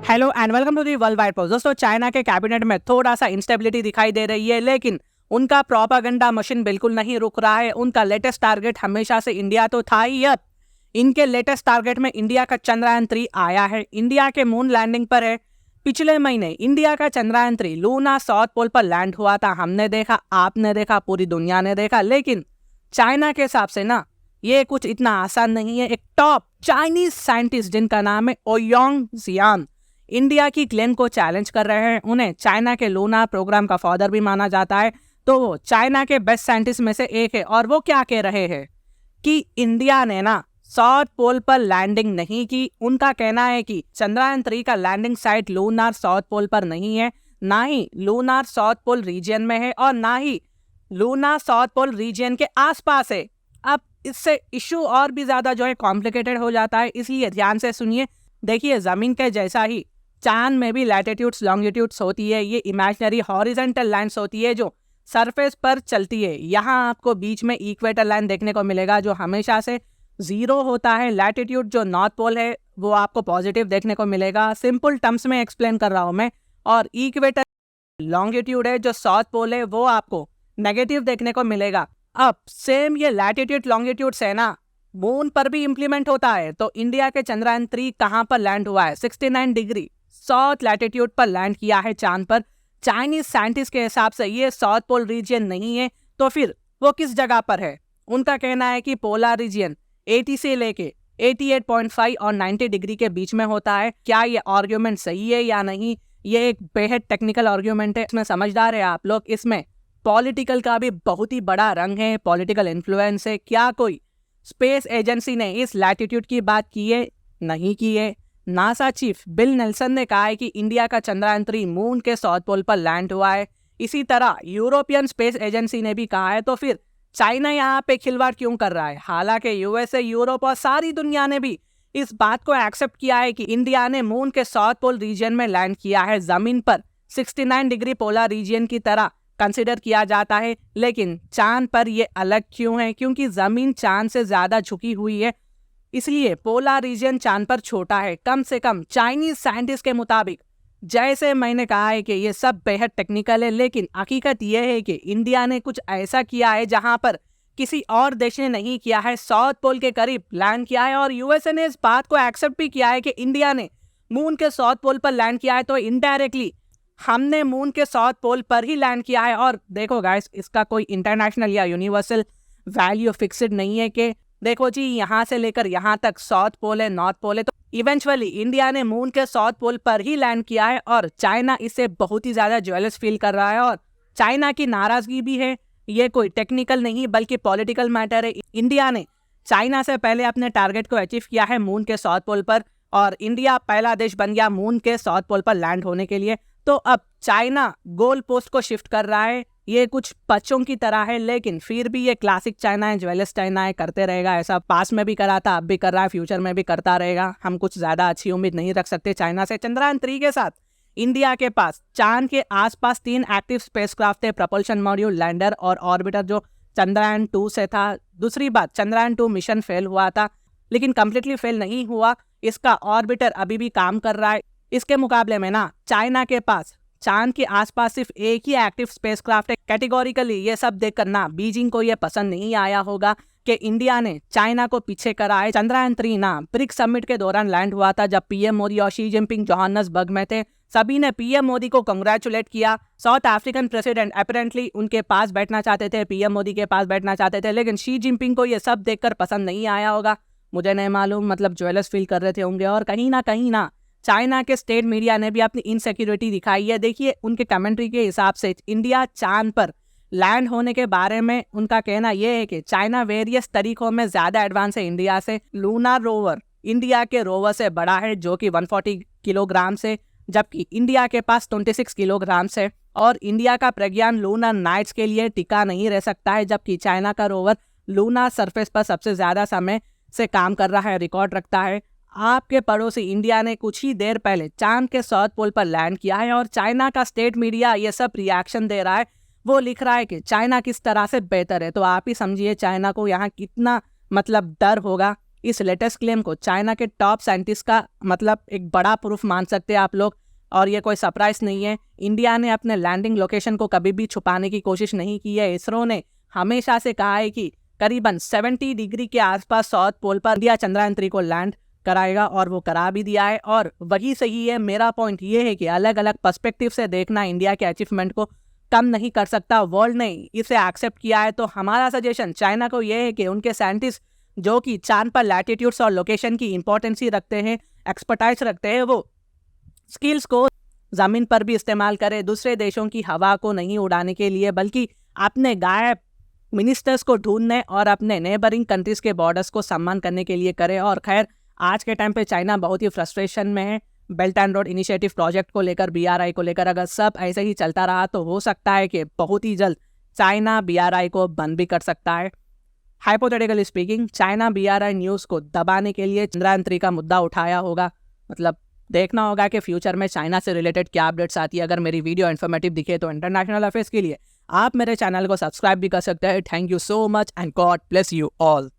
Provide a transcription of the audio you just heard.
Hello and welcome to the world wide post. दोस्तों, China के cabinet में थोड़ा सा इंस्टेबिलिटी दिखाई दे रही है, लेकिन उनका प्रोपागेंडा मशीन बिल्कुल नहीं रुक रहा है। उनका लेटेस्ट टारगेट हमेशा से इंडिया तो था ही। अब इनके लेटेस्ट टारगेट में इंडिया का चंद्रयान-3 आया है, इंडिया के मून लैंडिंग पर है। पिछले महीने इंडिया का चंद्रयान-3 लूना साउथ पोल पर लैंड हुआ था। हमने देखा, आपने देखा, पूरी दुनिया ने देखा। लेकिन चाइना के हिसाब से ना ये कुछ इतना आसान नहीं है। एक टॉप चाइनीज साइंटिस्ट जिनका नाम है ओयोंग जियान, इंडिया की क्लेम को चैलेंज कर रहे हैं। उन्हें चाइना के लूना प्रोग्राम का फादर भी माना जाता है, तो वो चाइना के बेस्ट साइंटिस्ट में से एक है। और वो क्या कह रहे हैं कि इंडिया ने ना साउथ पोल पर लैंडिंग नहीं की। उनका कहना है कि चंद्रयान-3 का landing site lunar south pole पर नहीं है, ना ही लूनार साउथ पोल रीजन में है, और ना ही लूनार साउथ पोल रीजन के आसपास है। अब इससे इश्यू और भी ज्यादा जो है कॉम्प्लिकेटेड हो जाता है, इसलिए ध्यान से सुनिए। देखिए, जमीन के जैसा ही चांद में भी लैटिट्यूड्स लॉन्गिट्यूड्स होती है। ये इमेजिनरी हॉरिजॉन्टल लाइंस होती है जो सरफेस पर चलती है। यहाँ आपको बीच में इक्वेटर लाइन देखने को मिलेगा जो हमेशा से 0 होता है। लैटिट्यूड जो नॉर्थ पोल है वो आपको पॉजिटिव देखने को मिलेगा। सिंपल टर्म्स में एक्सप्लेन कर रहा हूँ मैं। और इक्वेटर लॉन्गिट्यूड है जो साउथ पोल है वो आपको नेगेटिव देखने को मिलेगा। अब सेम ये लैटिट्यूड लॉन्गिट्यूड है ना, मून पर भी इंप्लीमेंट होता है। तो इंडिया के चंद्रयान-3 कहाँ पर लैंड हुआ है? 69 डिग्री साउथ लैटिट्यूड पर लैंड किया है चांद पर। चाइनीज साइंटिस्ट के हिसाब से ये साउथ पोल रीजन नहीं है, तो फिर वो किस जगह पर है? उनका कहना है कि पोलर रीजन 80 से लेके 88.5 और 90 डिग्री के बीच में होता है। क्या ये आर्ग्यूमेंट सही है या नहीं? ये एक बेहद टेक्निकल आर्ग्यूमेंट है, इसमें समझदार है आप लोग। इसमें पॉलिटिकल का भी बहुत ही बड़ा रंग है, पॉलिटिकल इन्फ्लुएंस है। क्या कोई स्पेस एजेंसी ने इस लैटिट्यूड की बात की है? नहीं की है। नासा चीफ बिल नेल्सन ने कहा है कि इंडिया का चंद्रयान-3 मून के साउथ पोल पर लैंड हुआ है। इसी तरह यूरोपियन स्पेस एजेंसी ने भी कहा है। तो फिर चाइना यहाँ पे खिलवाड़ क्यों कर रहा है? हालांकि यूएसए, यूरोप और सारी दुनिया ने भी इस बात को एक्सेप्ट किया है कि इंडिया ने मून के साउथ पोल रीजन में लैंड किया है। जमीन पर 69 डिग्री पोलर रीजन की तरह कंसिडर किया जाता है, लेकिन चांद पर यह अलग क्यों है? क्योंकि जमीन चांद से ज्यादा झुकी हुई है, इसलिए पोलर रीजन चांद पर छोटा है। कम से कम चाइनीज साइंटिस्ट के मुताबिक, जैसे मैंने कहा है कि ये सब बेहद टेक्निकल है, लेकिन हकीकत यह है कि इंडिया ने कुछ ऐसा किया है जहां पर किसी और देश ने नहीं किया है। साउथ पोल के करीब लैंड किया है, और यूएसए ने इस बात को एक्सेप्ट भी किया है कि इंडिया ने मून के साउथ पोल पर लैंड किया है। तो इनडायरेक्टली हमने मून के साउथ पोल पर ही लैंड किया है। और देखो गाइस, इसका कोई इंटरनेशनल या यूनिवर्सल वैल्यू फिक्स्ड नहीं है कि देखो जी यहाँ से लेकर यहाँ तक साउथ पोल है, नॉर्थ पोल है। तो इवेंचुअली इंडिया ने मून के साउथ पोल पर ही लैंड किया है, और चाइना इससे बहुत ही ज्यादा जेलस फील कर रहा है। और चाइना की नाराजगी भी है। ये कोई टेक्निकल नहीं बल्कि पॉलिटिकल मैटर है। इंडिया ने चाइना से पहले अपने टारगेट को अचीव किया है मून के साउथ पोल पर, और इंडिया पहला देश बन गया मून के साउथ पोल पर लैंड होने के लिए। तो अब चाइना गोल पोस्ट को शिफ्ट कर रहा है। ये कुछ बच्चों की तरह है, लेकिन फिर भी ये क्लासिक चाइना है, ज्वेलस चाइना है, करते रहेगा। ऐसा पास में भी करा था, अब भी कर रहा है, फ्यूचर में भी करता रहेगा। हम कुछ ज्यादा अच्छी उम्मीद नहीं रख सकते चाइना से। चंद्रयान-3 के साथ इंडिया के पास चांद के आसपास 3 एक्टिव स्पेसक्राफ्ट थे, प्रपल्शन मॉड्यूल, लैंडर और ऑर्बिटर, जो चंद्रयान-2 से था। दूसरी बात, चंद्रयान-2 मिशन फेल हुआ था, लेकिन कंप्लीटली फेल नहीं हुआ। इसका ऑर्बिटर अभी भी काम कर रहा है। इसके मुकाबले में ना चाइना के पास चांद के आसपास सिर्फ एक ही एक्टिव स्पेसक्राफ्ट है। कैटेगोरिकली ये सब देखकर ना बीजिंग को ये पसंद नहीं आया होगा कि इंडिया ने चाइना को पीछे करा है। चंद्रयान-3 ना ब्रिक्स समिट के दौरान लैंड हुआ था, जब पीएम मोदी और शी जिनपिंग जोहान्सबर्ग में थे। सभी ने पीएम मोदी को कंग्रेचुलेट किया। साउथ अफ्रीकन प्रेसिडेंट अपेरेंटली उनके पास बैठना चाहते थे, पीएम मोदी के पास बैठना चाहते थे, लेकिन शी जिनपिंग को ये सब देखकर पसंद नहीं आया होगा। मुझे नहीं मालूम, मतलब ज्वेलस फील कर रहे थे होंगे। और कहीं ना चाइना के स्टेट मीडिया ने भी अपनी इनसिक्योरिटी दिखाई है। देखिए, उनके कमेंट्री के हिसाब से इंडिया चांद पर लैंड होने के बारे में उनका कहना यह है कि चाइना वेरियस तरीकों में ज्यादा एडवांस है इंडिया से। लूनार रोवर इंडिया के रोवर से बड़ा है, जो कि 140 किलोग्राम से, जबकि इंडिया के पास 26 किलोग्राम से। और इंडिया का प्रज्ञान लूनर नाइट्स के लिए टिका नहीं रह सकता है, जबकि चाइना का रोवर लूनार सरफेस पर सबसे ज्यादा समय से काम कर रहा है, रिकॉर्ड रखता है। आपके पड़ोसी इंडिया ने कुछ ही देर पहले चांद के साउथ पोल पर लैंड किया है, और चाइना का स्टेट मीडिया ये सब रिएक्शन दे रहा है। वो लिख रहा है कि चाइना किस तरह से बेहतर है। तो आप ही समझिए चाइना को यहाँ कितना मतलब डर होगा। इस लेटेस्ट क्लेम को चाइना के टॉप साइंटिस्ट का मतलब एक बड़ा प्रूफ मान सकते हैं आप लोग। और ये कोई सरप्राइज नहीं है, इंडिया ने अपने लैंडिंग लोकेशन को कभी भी छुपाने की कोशिश नहीं की है। इसरो ने हमेशा से कहा है कि करीबन 70 डिग्री के आसपास साउथ पोल पर इंडिया चंद्रयान 3 को लैंड कराएगा, और वो करा भी दिया है। और वही सही है, मेरा पॉइंट ये है कि अलग अलग पर्सपेक्टिव से देखना इंडिया के अचीवमेंट को कम नहीं कर सकता। वर्ल्ड ने इसे एक्सेप्ट किया है, तो हमारा सजेशन चाइना को यह है कि उनके साइंटिस्ट जो कि चांद पर लैटिट्यूड्स और लोकेशन की इंपॉर्टेंस ही रखते हैं, एक्सपर्टाइज रखते हैं, वो स्किल्स को जमीन पर भी इस्तेमाल करें, दूसरे देशों की हवा को नहीं उड़ाने के लिए, बल्कि अपने गायब मिनिस्टर्स को ढूंढने और अपने नेबरिंग कंट्रीज के बॉर्डर्स को सम्मान करने के लिए करें। और खैर, आज के टाइम पे चाइना बहुत ही फ्रस्ट्रेशन में है belt and road initiative project को लेकर, BRI को लेकर। अगर सब ऐसे ही चलता रहा तो हो सकता है कि बहुत ही जल्द चाइना BRI को बंद भी कर सकता है। Hypothetically speaking, China BRI news को दबाने के लिए चंद्रयान 3 का मुद्दा उठाया होगा। मतलब देखना होगा कि फ्यूचर में चाइना से रिलेटेड क्या अपडेट्स आती है। अगर मेरी वीडियो इन्फॉर्मेटिव दिखे तो इंटरनेशनल अफेयर्स के लिए आप मेरे चैनल को सब्सक्राइब भी कर सकते हैं। Thank you so much and God bless you all.